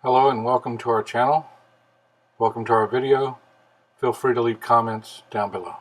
Hello and welcome to our channel. Welcome to our video. Feel free to leave comments down below.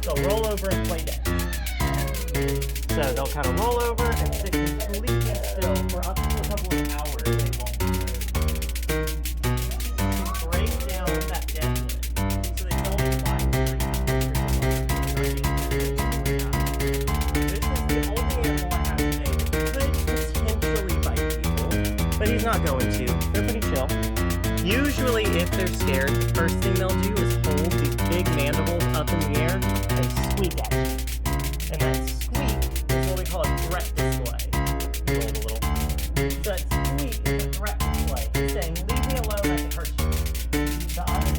They'll roll over and play dead. So they'll kind of roll over and sit completely still for up to a couple of hours. They won't move. To break down that deadness, so they don't fly. This is the only animal I have today that could potentially bite people, but he's not going to. They're pretty chill. Usually, if they're scared, the first thing they'll do is hold these big mandibles up in the air and squeak at you. And that squeak is what we call a threat display. Roll a little. So that squeak is a threat display. It's saying, leave me alone, I can hurt you. The other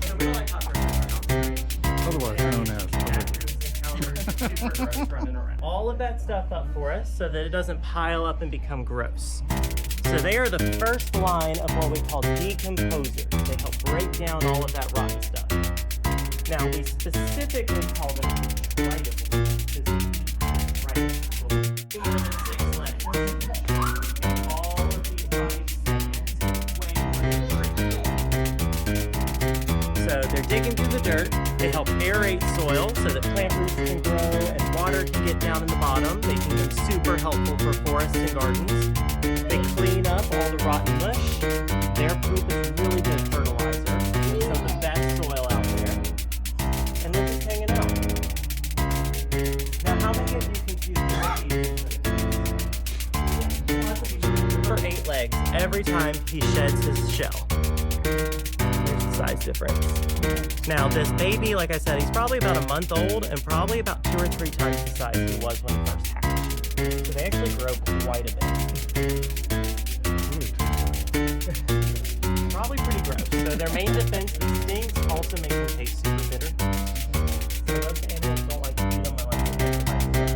so we don't like hot dogs. Otherwise known as running around. All of that stuff up for us so that it doesn't pile up and become gross. So they are the first line of what we call decomposers. They help break down all of that rotten stuff. Now, we specifically call them writable because all of these body segments way more than so they're digging through the dirt. They help aerate soil so that plant roots can grow and water can get down in the bottom, making them super helpful for forests and gardens. They clean up all the rotten mush. Their poop is really good fertilizer. It's some of the best soil out there. And they're just hanging out. Now, how many of you can do for 8 legs every time he sheds his shell? There's the size difference. Now, this baby, like I said, he's probably about a month old and probably about 2 or 3 times the size he was when he first hatched. So they actually grow quite a bit. Probably pretty gross. So their main defense, the stings, also make them taste super bitter. So most animals don't like to eat them unless they get them by surprise.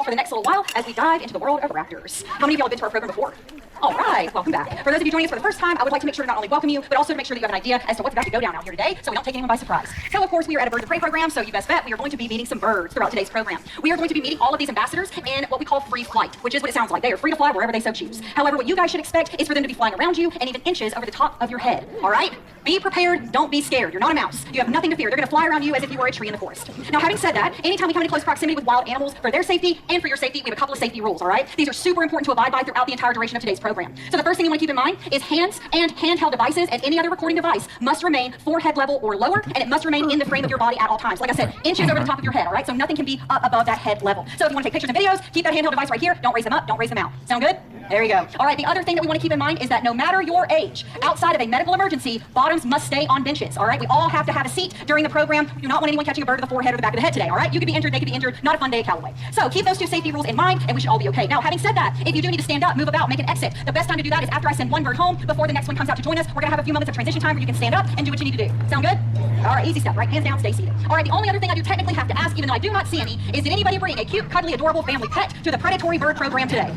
For the next little while as we dive into the world of raptors. How many of y'all have been to our program before? All right, welcome back. For those of you joining us for the first time, I would like to make sure to not only welcome you, but also to make sure that you have an idea as to what's about to go down out here today, so we don't take anyone by surprise. So, of course, we are at a Birds of Prey program, so you best bet we are going to be meeting some birds throughout today's program. We are going to be meeting all of these ambassadors in what we call free flight, which is what it sounds like. They are free to fly wherever they so choose. However, what you guys should expect is for them to be flying around you and even inches over the top of your head, all right? Be prepared, don't be scared. You're not a mouse. You have nothing to fear. They're going to fly around you as if you were a tree in the forest. Now, having said that, anytime we come into close proximity with wild animals, for their safety and for your safety, we have a couple of safety rules, all right? These are super important to abide by throughout the entire duration of today's program. So the first thing you want to keep in mind is hands and handheld devices and any other recording device must remain forehead level or lower, and it must remain in the frame of your body at all times. Like I said, inches over the top of your head, all right? So nothing can be up above that head level. So if you want to take pictures and videos, keep that handheld device right here. Don't raise them up, don't raise them out. Sound good? There you go. All right, the other thing that we want to keep in mind is that no matter your age, outside of a medical emergency, bottoms must stay on benches, all right? We all have to have a seat during the program. We do not want anyone catching a bird to the forehead or the back of the head today, all right? You could be injured, they could be injured. Not a fun day at Callaway. So keep those two safety rules in mind, and we should all be okay. Now, having said that, if you do need to stand up, move about, make an exit, the best time to do that is after I send one bird home, before the next one comes out to join us. We're going to have a few moments of transition time where you can stand up and do what you need to do. Sound good? All right, easy stuff, right? Hands down, stay seated. All right, the only other thing I do technically have to ask, even though I do not see any, is did anybody bring a cute, cuddly, adorable family pet to the predatory bird program today?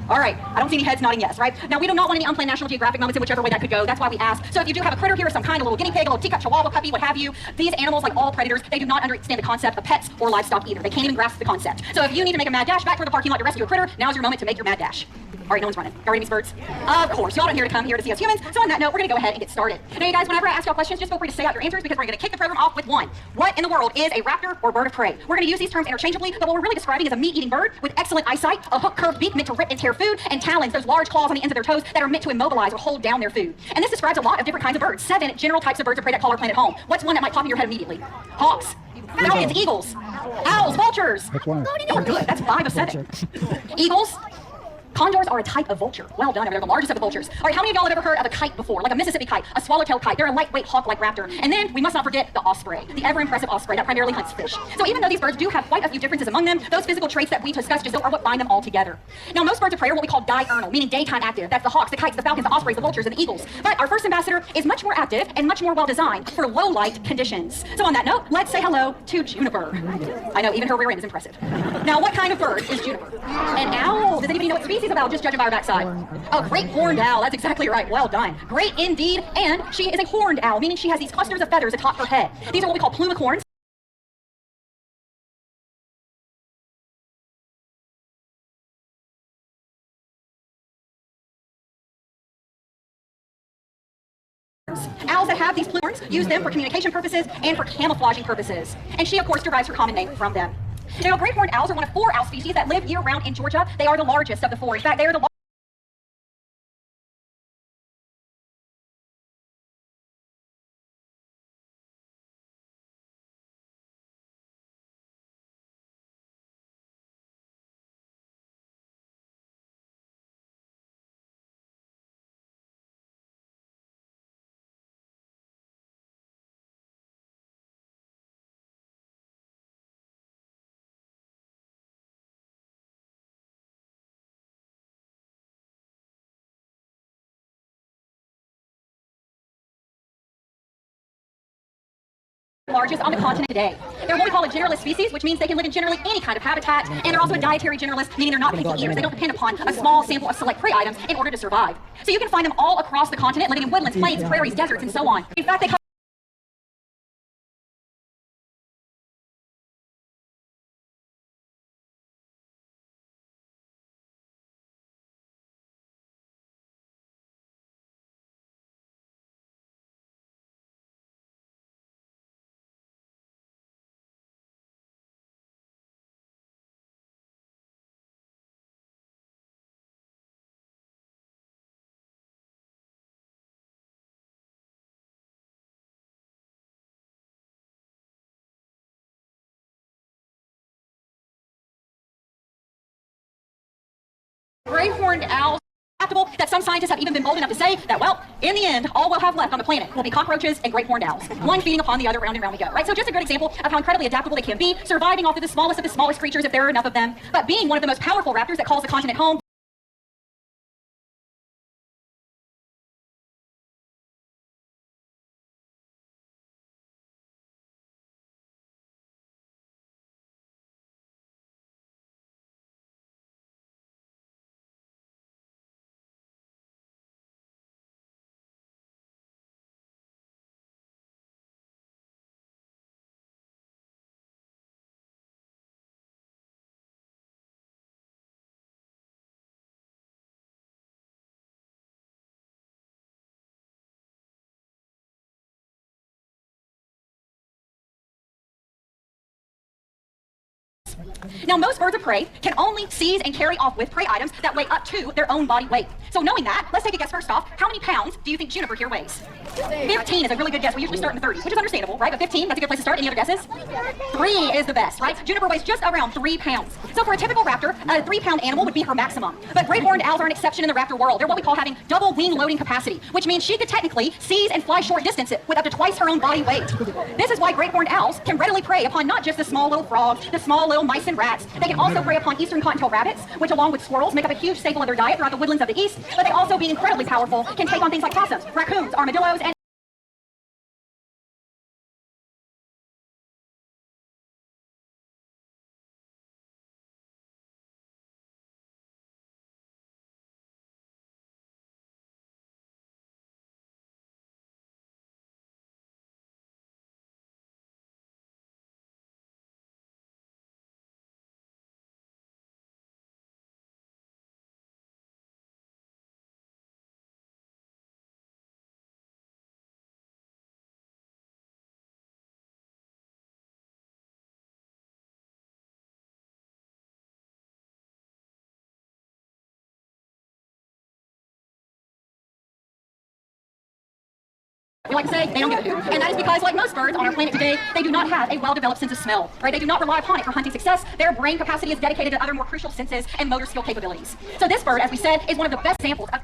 All right, I don't see any heads nodding yes, right? Now, we do not want any unplanned National Geographic moments in whichever way that could go. That's why we ask. So if you do have a critter here of some kind, a little guinea pig, a little teacup chihuahua puppy, what have you, these animals, like all predators, they do not understand the concept of pets or livestock either. They can't even grasp the concept. So if you need to make a mad dash back toward the parking lot to rescue a critter, now's your moment to make your mad dash. All right, no one's running. Y'all ready, these birds? Of course. Y'all don't here to come here to see us humans. So on that note, we're going to go ahead and get started. Now, you guys, whenever I ask y'all questions, just feel free to say out your answers because we're going to kick the program off with one. What in the world is a raptor or bird of prey? We're going to use these terms interchangeably, but what we're really describing is a meat-eating bird with excellent eyesight, a hook-curved beak meant to rip and tear food, and talons, those large claws on the ends of their toes that are meant to immobilize or hold down their food. And this describes a lot of different kinds of birds. 7 general types of birds of prey that call our planet home. What's one that might pop in your head immediately? Hawks, falcons, eagles, owls, vultures. That's one. Y'all are good. That's 5 of 7. Eagles. Condors are a type of vulture. Well done, they're the largest of the vultures. All right, how many of y'all have ever heard of a kite before? Like a Mississippi kite, a swallowtail kite. They're a lightweight hawk-like raptor. And then we must not forget the osprey, the ever-impressive osprey that primarily hunts fish. So even though these birds do have quite a few differences among them, those physical traits that we discussed just are what bind them all together. Now, most birds of prey are what we call diurnal, meaning daytime active. That's the hawks, the kites, the falcons, the ospreys, the vultures, and the eagles. But our first ambassador is much more active and much more well-designed for low-light conditions. So on that note, let's say hello to Juniper. I know, even her rear end is impressive. Now, what kind of bird is Juniper? An owl. Does anybody know what species of owl, just judging by her backside? A great horned owl. That's exactly right. Well done. Great indeed. And she is a horned owl, meaning she has these clusters of feathers atop her head. These are what we call plumicorns. Owls that have these plumicorns use them for communication purposes and for camouflaging purposes. And she, of course, derives her common name from them. Now, great horned owls are one of 4 owl species that live year-round in Georgia. They are the largest of the 4. In fact, they are the largest on the continent today. They're what we call a generalist species, which means they can live in generally any kind of habitat, and they're also a dietary generalist, meaning they're not picky eaters. They don't depend upon a small sample of select prey items in order to survive. So you can find them all across the continent, living in woodlands, plains, prairies, deserts, and so on. In fact, they gray horned owls adaptable that some scientists have even been bold enough to say that, well, in the end, all we'll have left on the planet will be cockroaches and great horned owls. One feeding upon the other, round and round we go, right? So just a good example of how incredibly adaptable they can be, surviving off of the smallest creatures if there are enough of them, but being one of the most powerful raptors that calls the continent home. Now, most birds of prey can only seize and carry off with prey items that weigh up to their own body weight. So knowing that, let's take a guess first off. How many pounds do you think Juniper here weighs? 15 is a really good guess. We usually start in the 30s, which is understandable, right? But 15, that's a good place to start. Any other guesses? 3 is the best, right? Juniper weighs just around 3 pounds. So for a typical raptor, a 3-pound animal would be her maximum. But great horned owls are an exception in the raptor world. They're what we call having double wing loading capacity, which means she could technically seize and fly short distances with up to twice her own body weight. This is why great horned owls can readily prey upon not just the small little frogs, the small little mice and rats. They can also prey upon eastern cottontail rabbits, which along with squirrels make up a huge staple of their diet throughout the woodlands of the east. But they also, being incredibly powerful, can take on things like possums, raccoons, armadillos, and We like to say they don't give a hoot. And that is because, like most birds on our planet today, they do not have a well-developed sense of smell, right? They do not rely upon it for hunting success. Their brain capacity is dedicated to other more crucial senses and motor skill capabilities. So this bird, as we said, is one of the best examples of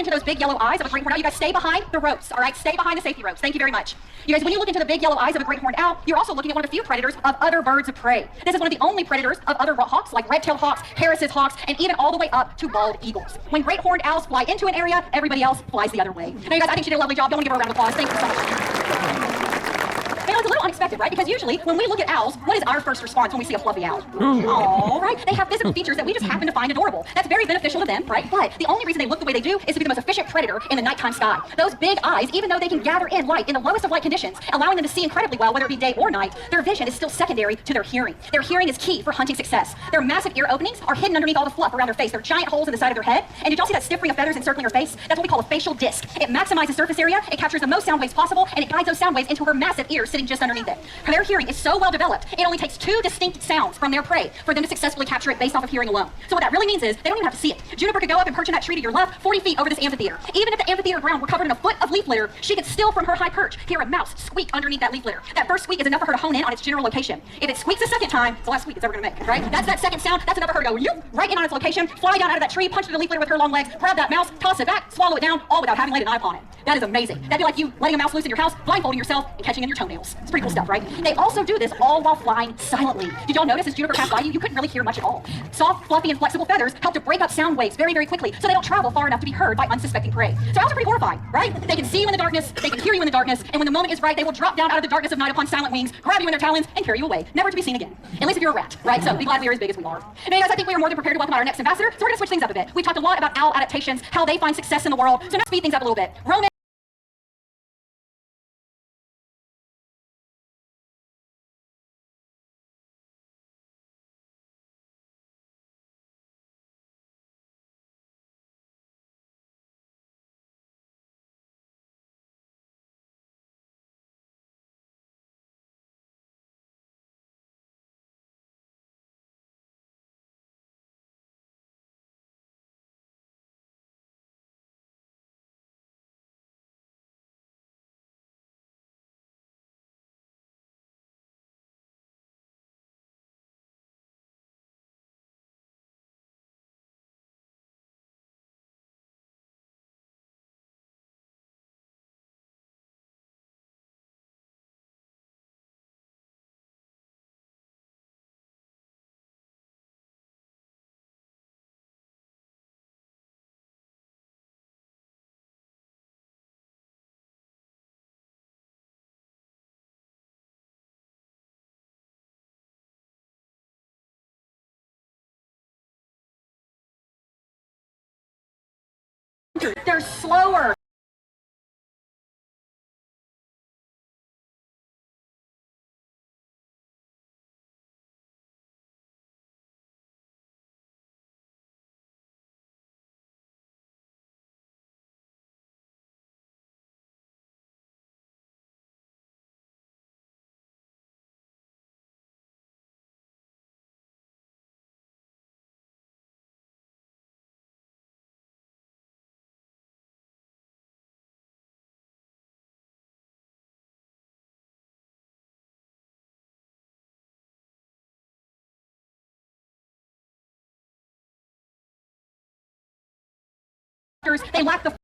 into those big yellow eyes of a great horned owl. You guys stay behind the ropes, all right? Stay behind the safety ropes. Thank you very much. You guys, when you look into the big yellow eyes of a great horned owl, you're also looking at one of the few predators of other birds of prey. This is one of the only predators of other hawks, like red-tailed hawks, Harris's hawks, and even all the way up to bald eagles. When great horned owls fly into an area, everybody else flies the other way. Now, you guys, I think she did a lovely job. Don't want to give her a round of applause. Thank you so much. You know, it's a little unexpected, right? Because usually, when we look at owls, what is our first response when we see a fluffy owl? Oh, right? They have physical features that we just happen to find adorable. That's very beneficial to them, right? But the only reason they look the way they do is to be the most efficient predator in the nighttime sky. Those big eyes, even though they can gather in light in the lowest of light conditions, allowing them to see incredibly well, whether it be day or night, their vision is still secondary to their hearing. Their hearing is key for hunting success. Their massive ear openings are hidden underneath all the fluff around their face. They're giant holes in the side of their head. And did y'all see that stiff ring of feathers encircling her face? That's what we call a facial disc. It maximizes surface area, it captures the most sound waves possible, and it guides those sound waves into her massive ears sitting just underneath it. Their hearing is so well developed, it only takes 2 distinct sounds from their prey for them to successfully capture it based off of hearing alone. So what that really means is they don't even have to see it. Juniper could go up and perch in that tree to your left, 40 feet over this amphitheater. Even if the amphitheater ground were covered in a foot of leaf litter, she could still, from her high perch, hear a mouse squeak underneath that leaf litter. That first squeak is enough for her to hone in on its general location. If it squeaks a second time, it's the last squeak it's ever gonna make, right? That's that second sound, that's enough for her to go yoop, right in on its location, fly down out of that tree, punch through the leaf litter with her long legs, grab that mouse, toss it back, swallow it down, all without having laid an eye upon it. That is amazing. That'd be like you letting a mouse loose in your house, blindfolding yourself, and catching in your toenails. It's pretty cool stuff, right? They also do this all while flying silently. Did y'all notice as Juniper passed by you, you couldn't really hear much at all. Soft, fluffy, and flexible feathers help to break up sound waves very, very quickly so they don't travel far enough to be heard by unsuspecting prey. So owls are pretty horrifying, right? They can see you in the darkness, they can hear you in the darkness, and when the moment is right, they will drop down out of the darkness of night upon silent wings, grab you in their talons, and carry you away, never to be seen again. At least if you're a rat, right? So be glad we are as big as we are. Now, guys, I think we are more than prepared to welcome our next ambassador, so we're gonna switch things up a bit. We talked a lot about owl adaptations, how they find success in the world, so now speed things up a little bit. Roman they're slower. They lack the